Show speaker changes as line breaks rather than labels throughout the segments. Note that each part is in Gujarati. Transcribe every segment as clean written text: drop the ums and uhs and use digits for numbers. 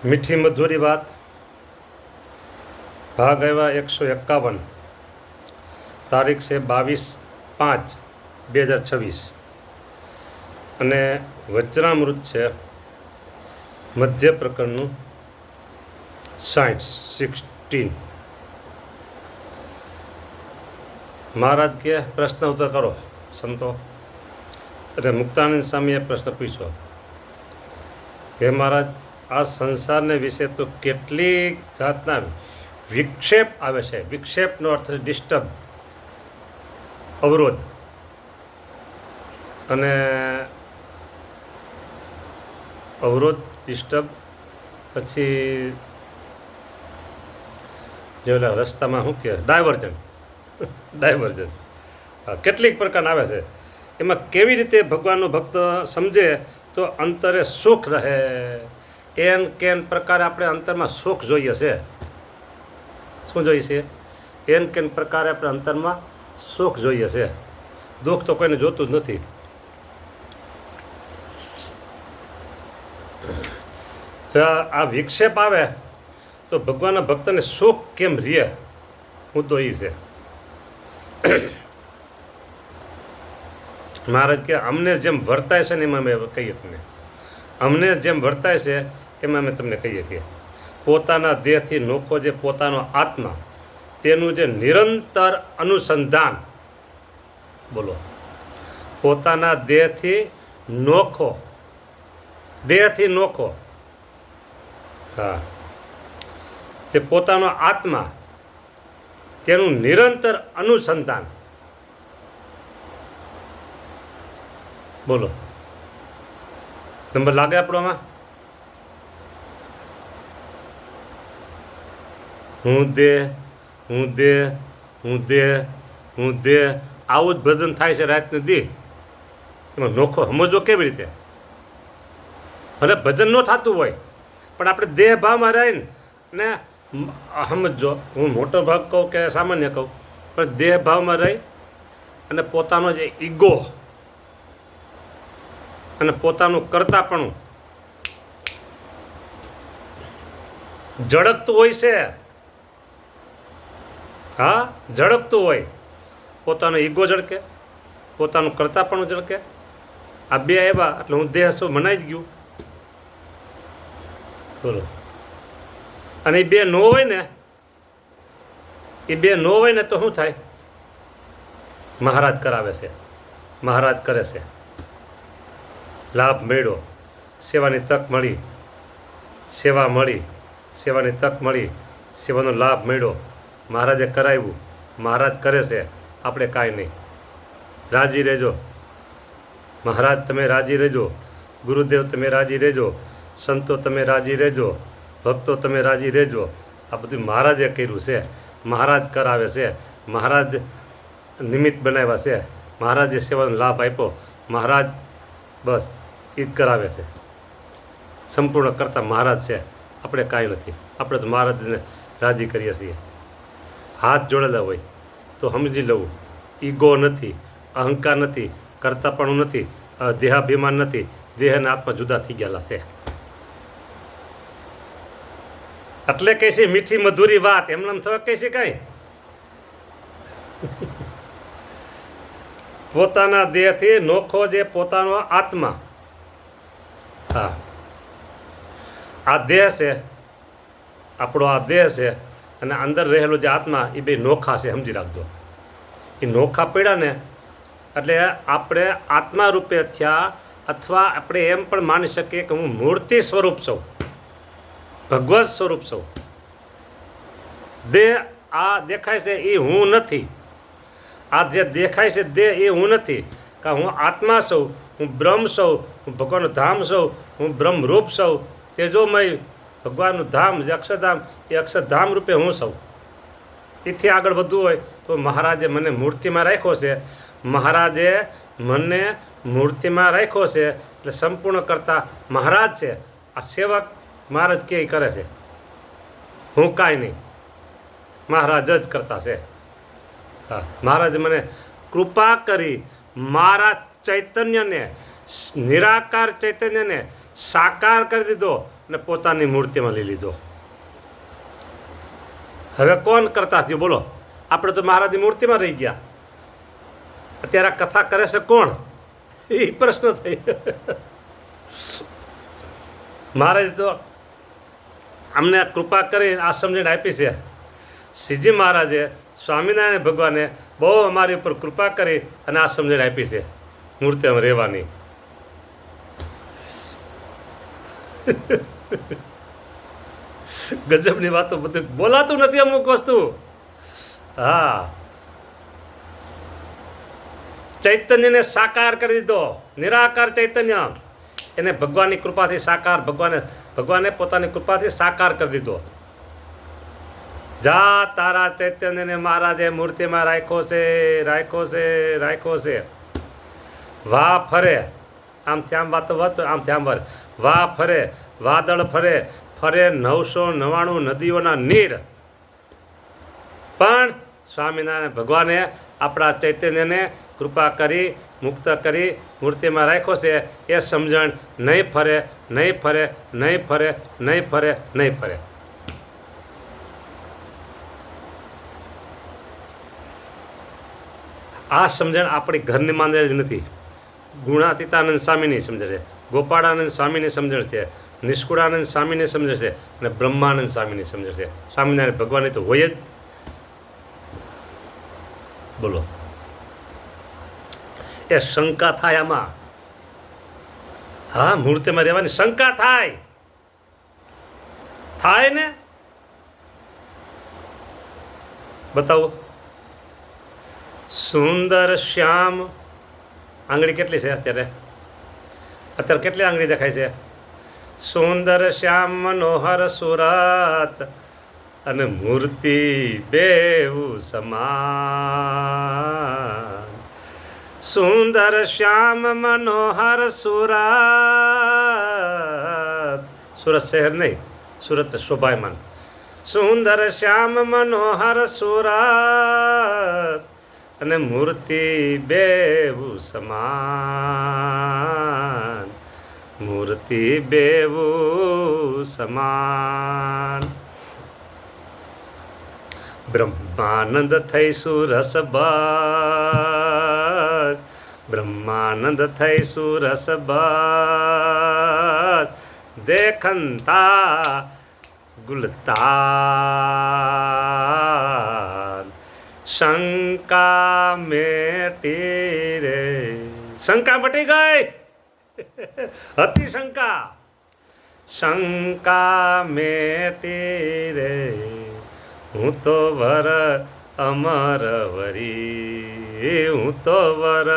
મીઠી મધુરી વાત ભાગ આવ્યા 151 તારીખ છે 22/5/2026 અને વજ્રામૃત છે મધ્ય પ્રકરણનું 16 મહારાજ કે પ્રશ્ન ઉત્તર કરો સંતો. એટલે મુક્તાનંદ સ્વામીએ પ્રશ્ન પૂછ્યો, હે મહારાજ, આ સંસારને વિશે તો કેટલીક જાતના વિક્ષેપ આવે છે. વિક્ષેપનો અર્થ ડિસ્ટર્બ, અવરોધ. અને અવરોધ, ડિસ્ટર્બ, પછી જે ઓલા રસ્તામાં શું કહે, ડાયવર્જન. કેટલીક પ્રકારના આવે છે. એમાં કેવી રીતે ભગવાનનો ભક્ત સમજે તો અંતરે સુખ રહે. એન કેન પ્રકારે આપણે અંતરમાં સુખ જોઈએ છે. શું જોઈએ છે? એન કેન પ્રકારે આપણે અંતરમાં સુખ જોઈએ છે. દુઃખ તો કોઈને જોતું જ નથી. આ વિક્ષેપ આવે તો ભગવાનના ભક્તને સુખ કેમ રહે, મુદ્દો એ છે. મહારાજ કે અમને જેમ વર્તાય છે ને એમાં અમે કહીએ તમને, અમને જેમ વર્તાય છે એમાં અમે તમને કહીએ કે પોતાના દેહથી નોખો જે પોતાનો આત્મા, તેનું જે નિરંતર અનુસંધાન, બોલો, પોતાના દેહથી નોખો, હા, જે પોતાનો આત્મા, તેનું નિરંતર અનુસંધાન, બોલો, નંબર લાગે આપણોમાં? હું દે, આવું જ ભજન થાય છે રાતને દી. એમાં નોખો સમજો કેવી રીતે? ભલે ભજન ન થતું હોય પણ આપણે દેહ ભાવમાં રહીને સમજો, હું મોટો ભાગ કહું કે સામાન્ય કહું, પણ દેહ ભાવમાં રહી અને પોતાનો જે ઈગો અને પોતાનું કરતાપણું ઝડપતું હોય છે. હા, ઝડપતું હોય. પોતાનો ઈગો ઝડકે, પોતાનું કરતાપણું ઝડકે. આ બે આવ્યા એટલે હું દેહ શું મનાઈ જ ગયું, બોલો. અને એ બે ન હોય ને, તો શું થાય? મહારાજ કરાવે છે, મહારાજ કરે છે. લાભ મળ્યો, સેવાની તક મળી, સેવાની તક મળી, સેવાનો લાભ મળ્યો, મહારાજે કરાવ્યું, મહારાજ કરે છે, આપણે કાંઈ નહીં. રાજી રહેજો મહારાજ, તમે રાજી રહેજો. ગુરુદેવ તમે રાજી રહેજો. સંતો તમે રાજી રહેજો. ભક્તો તમે રાજી રહેજો. આ બધું મહારાજે કર્યું છે. મહારાજ કરાવે છે. મહારાજ નિમિત્ત બનાવ્યા છે. મહારાજે સેવાનો લાભ આપ્યો. મહારાજ બસ એ જ કરાવે છે. સંપૂર્ણ કરતા મહારાજ છે, આપણે કાંઈ નથી. આપણે તો મહારાજને રાજી કરીએ છીએ. હાથ જોડેલા હોય તો સમજી લઉં, ઈગો નથી, અહંકાર નથી, કરતાપણું નથી, દેહાભિમાન નથી. દેહ અને આત્મા જુદા થઈ ગયેલા છે. એટલે કહે છે મીઠી મધુરી વાત. એમને થવા કહે છે કાંઈ? પોતાના દેહથી નોખો જે પોતાનો આત્મા, હા, આ દેહ છે, આપણો આ દેહ છે, અને અંદર રહેલો જે આત્મા, એ બે નોખા છે, સમજી રાખજો. એ નોખા પડ્યા ને એટલે આપણે આત્મા રૂપે થયા, અથવા આપણે એમ પણ માની શકીએ કે હું મૂર્તિ સ્વરૂપ છું, ભગવત સ્વરૂપ છું. દેહ આ દેખાય છે એ હું નથી. આ જે દેખાય છે દેહ એ હું નથી. કે હું આત્મા છું, હું બ્રહ્મ છું, હું ભગવાનનું ધામ છું, હું બ્રહ્મરૂપ છું, તેજોમય ભગવાનનું ધામ જે અક્ષરધામ, એ અક્ષરધામ રૂપે હું છું. એથી આગળ વધવું હોય તો મહારાજે મને મૂર્તિમાં રાખ્યો છે. મહારાજે મને મૂર્તિમાં રાખ્યો છે એટલે સંપૂર્ણ કરતા મહારાજ છે. આ સેવક મહારાજ કે કરે છે, હું કાંઈ નહીં, મહારાજ જ કરતા છે. હા, મહારાજ મને કૃપા કરી મારા ચૈતન્યને, નિરાકાર ચૈતન્યને સાકાર કરી દીધો. અને પોતાની મૂર્તિમાં લઈ લીધો. હવે કોણ કરતા થયું બોલો? આપણે તો મહારાજની મૂર્તિમાં રહી ગયા. અત્યારે આ કથા કરે છે કોણ? એ પ્રશ્ન થઈ. મહારાજ તો અમને કૃપા કરી આ સમજણ આપી છે. શ્રીજી મહારાજે સ્વામિનારાયણ ભગવાને બહુ અમારી ઉપર કૃપા કરી અને આ સમજણ આપી છે મૂર્તિમાં રહેવાની. ગજબની વાતો બધું બોલાતું નથી અમુક વસ્તુ. હા, ચૈતન્યને સાકાર કરી દીધો. નિરાકાર ચૈતન્ય એને ભગવાનની કૃપાથી સાકાર, ભગવાને પોતાની કૃપાથી સાકાર કરી દીધો. જા તારા ચૈતન્યને મહારાજે મૂર્તિમાં રાખ્યો છે. વાહ ફરે, આમથી આમ વાતો વાતો, આમથી આમ ફરે. વાહ ફરે, વાદળ ફરે, 999 નદીઓના નીર. પણ સ્વામિનારાયણ ભગવાને આપણા ચૈતન્યને કૃપા કરી, મુક્ત કરી, મૂર્તિમાં રાખ્યો છે. એ સમજણ નહીં ફરે. આ સમજણ આપણી ઘરની માંદેલ જ નથી. ગુણાતીતાનંદ સ્વામીની સમજણ છે, ગોપાળાનંદ સ્વામીની સમજણ છે, નિષ્કુળાનંદ સ્વામીની સમજણ છે અને બ્રહ્માનંદ સ્વામીની સમજણ છે. સ્વામિનારાયણ ભગવાનની તો હોય જ. બોલો, એ શંકા થાય આમાં. હા, મૂર્તિમાં રહેવાની શંકા થાય ને. બતાવો. સુંદર શ્યામ આંગળી કેટલી છે અત્યારે કેટલી આંગળી દેખાય છે? સુંદર શ્યામ મનોહર સુરત અને મૂર્તિ બેઉ સમાન. સુંદર શ્યામ મનોહર સુરત, સુરત શહેર નહીં, સુરત શોભાયમાન. સુંદર શ્યામ મનોહર સુરત અને મૂર્તિ બેઉ સમાન. મૂર્તિ બેઉ સમાન. બ્રહ્માનંદ થઈશું રસબત, બ્રહ્માનંદ થઈશું રસબત. દેખંતા ગુલતાન. શંકા મેટી રે. શંકા મટી ગઈ. હતી શંકા. શંકા મેટી રે. હું તો વર અમર વરી, હું તો વર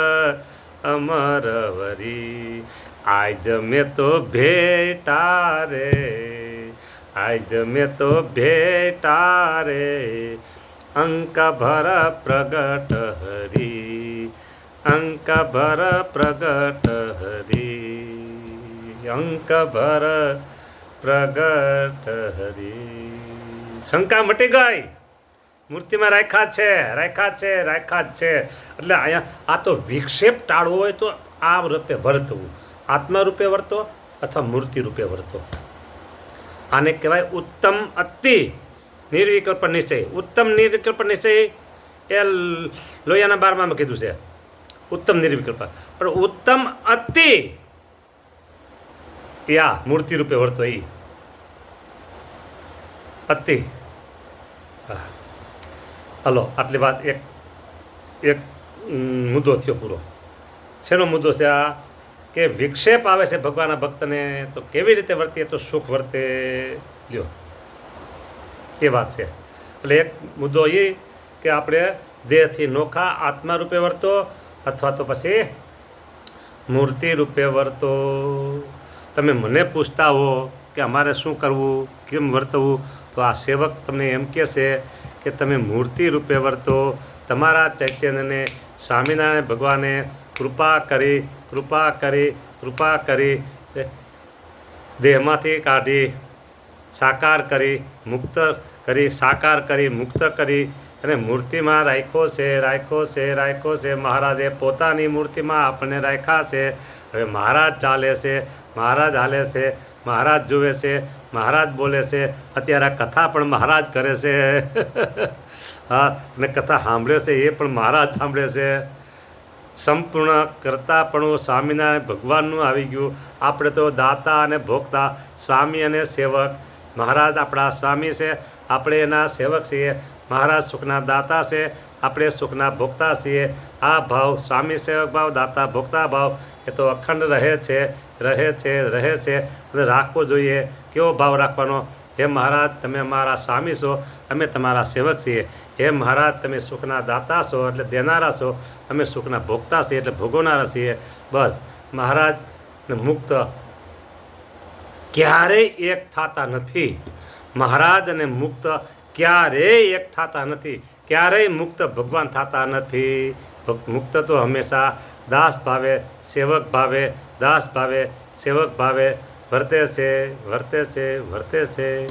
અમર વરી. આજ મેં તો ભેટા રે, આજ મેં તો ભેટા રે. અંક ભર પ્રગટ હરી, અંક ભર પ્રગટ હરી, અંક ભર પ્રગટ હરી. શંકા મટી ગઈ. મૂર્તિમાં રાખ્યા છે. એટલે અહીંયા આ તો વિક્ષેપ ટાળવો હોય તો આ રૂપે વર્તવું. આત્મા રૂપે વર્તો અથવા મૂર્તિ રૂપે વર્તો. આને કહેવાય ઉત્તમ અતિ નિર્વિકલ્પ નિશ્ચય. ઉત્તમ નિર્વિકલ્પ નિશ્ચય એ લોહિયાના 12માં કીધું છે. ઉત્તમ નિર્વિકલ્પ. પણ ઉત્તમ અતિ યા મૂર્તિ રૂપે વર્તો. એ અતિ. હલો, આટલી વાત. એક મુદ્દો થયો પૂરો. શેનો મુદ્દો છે આ? કે વિક્ષેપ આવે છે ભગવાનના ભક્તને તો કેવી રીતે વર્તીએ તો સુખ વર્તે. લ્યો, એ વાત છે. એટલે એક મુદ્દો એ કે આપણે દેહથી નોખા આત્મા રૂપે વર્તો અથવા તો પછી મૂર્તિ રૂપે વર્તો. તમે મને પૂછતા હો કે અમારે શું કરવું, કેમ વર્તવું, તો આ સેવક તમને એમ કહેશે કે તમે મૂર્તિ રૂપે વર્તો. તમારા ચૈતન્યને સ્વામિનારાયણ ભગવાને કૃપા કરી દેહમાંથી કાઢી સાકાર કરી, મુક્ત કરી, સાકાર કરી, મુક્ત કરી અને મૂર્તિમાં રાખ્યો છે. મહારાજે પોતાની મૂર્તિમાં આપણને રાખ્યા છે. હવે મહારાજ ચાલે છે, મહારાજ હાલે છે, મહારાજ જુએ છે, મહારાજ બોલે છે. અત્યારે આ કથા પણ મહારાજ કરે છે. હા, અને કથા સાંભળે છે એ પણ મહારાજ સાંભળે છે. સંપૂર્ણ કરતાપણું સ્વામિનારાયણ ભગવાનનું આવી ગયું. આપણે તો દાતા અને ભોગતા, સ્વામી અને સેવક. મહારાજ આપણા સ્વામી છે, આપણે એના સેવક છીએ. મહારાજ સુખના દાતા છે, આપણે સુખના ભોગતા છીએ. આ ભાવ સ્વામી સેવક ભાવ, દાતા ભોગતા ભાવ એ તો અખંડ રહે છે, રહે છે, રહે છે. અને રાખવો જોઈએ. કેવો ભાવ રાખવાનો? હે મહારાજ, તમે અમારા સ્વામી છો, અમે તમારા સેવક છીએ. હે મહારાજ, તમે સુખના દાતા છો એટલે દેનારા છો, અમે સુખના ભોગતા છીએ એટલે ભોગવનારા છીએ. બસ મહારાજ મુક્ત ક્યારેય એક થતા નથી. મહારાજ અને મુક્ત ક્યારેય એક થતા નથી. ક્યારેય મુક્ત ભગવાન થતા નથી. મુક્ત તો હંમેશા દાસ ભાવે, સેવક ભાવે, દાસ ભાવે, સેવક ભાવે વર્તે છે, વર્તે છે, વર્તે છે.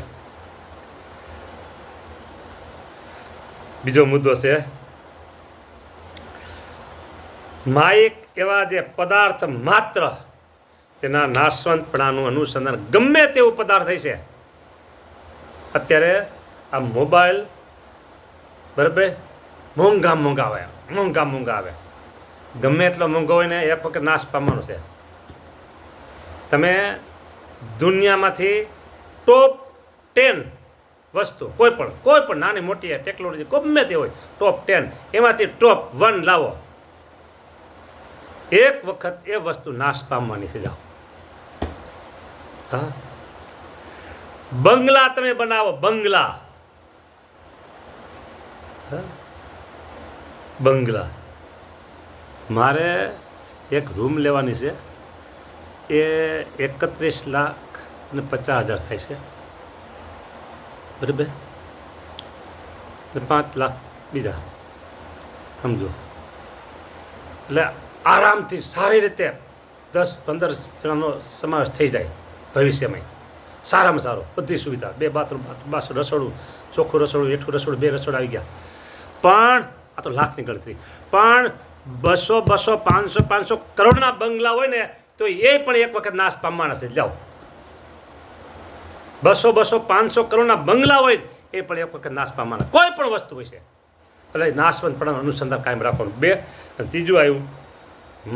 બીજો મુદ્દો છે માયિક એવા જે પદાર્થ માત્ર તેના નાશવંતપણાનું અનુસંધાન ગમે તેવું પદાર્થ હોય છે. અત્યારે આ મોબાઈલ બરાબર મોંઘા આવે. ગમે એટલો મોંઘો હોય ને એક વખત નાશ પામવાનો છે. તમે દુનિયામાંથી ટોપ 10 વસ્તુ કોઈ પણ નાની મોટી ટેકનોલોજી ગમે તે હોય, ટોપ 10 એમાંથી ટોપ 1 લાવો, એક વખત એ વસ્તુ નાશ પામવાની છે. જાઓ, હા, બંગલા તમે બનાવો, બંગલા. મારે એક રૂમ લેવાની છે, એ 31,50,000 થાય છે બરાબર, 5 લાખ બીજા, સમજો. એટલે આરામથી સારી રીતે 10-15 જણાનો સમાવેશ થઈ જાય ભવિષ્યમાં. સારામાં સારો, બધી સુવિધા, 2 બાથરૂમ, રસોડું, ચોખ્ખું રસોડું, હેઠું રસોડું, 2 રસોડા આવી ગયા. પણ આ તો લાખની ગણતરી. પણ 200, 500 કરોડના બંગલા હોય ને તો એ પણ એક વખત નાશ પામવાના છે. જાઓ, 200, 500 કરોડના બંગલા હોય એ પણ એક વખત નાશ પામવાના, કોઈ પણ વસ્તુ હોય છે. એટલે નાશવંતપણાનું અનુસંધાન કાયમ રાખવાનું. 2 અને ત્રીજું આવ્યું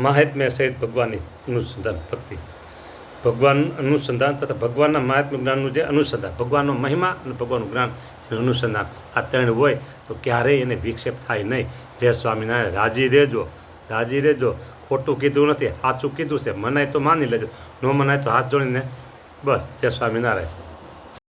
મહાત્મ્ય સહિત ભગવાનની અનુસંધાન ભક્તિ. ભગવાન અનુસંધાન તથા ભગવાનના મહાત્મ્ય જ્ઞાનનું જે અનુસંધાન, ભગવાનનો મહિમા અને ભગવાનનું જ્ઞાન એનું અનુસંધાન, આ 3 હોય તો ક્યારેય એને વિક્ષેપ થાય નહીં. જય સ્વામિનારાયણ. રાજી રહેજો. ખોટું કીધું નથી, સાચું કીધું છે. મનાય તો માની લેજો, ન મનાય તો હાથ જોડીને બસ જય સ્વામિનારાયણ.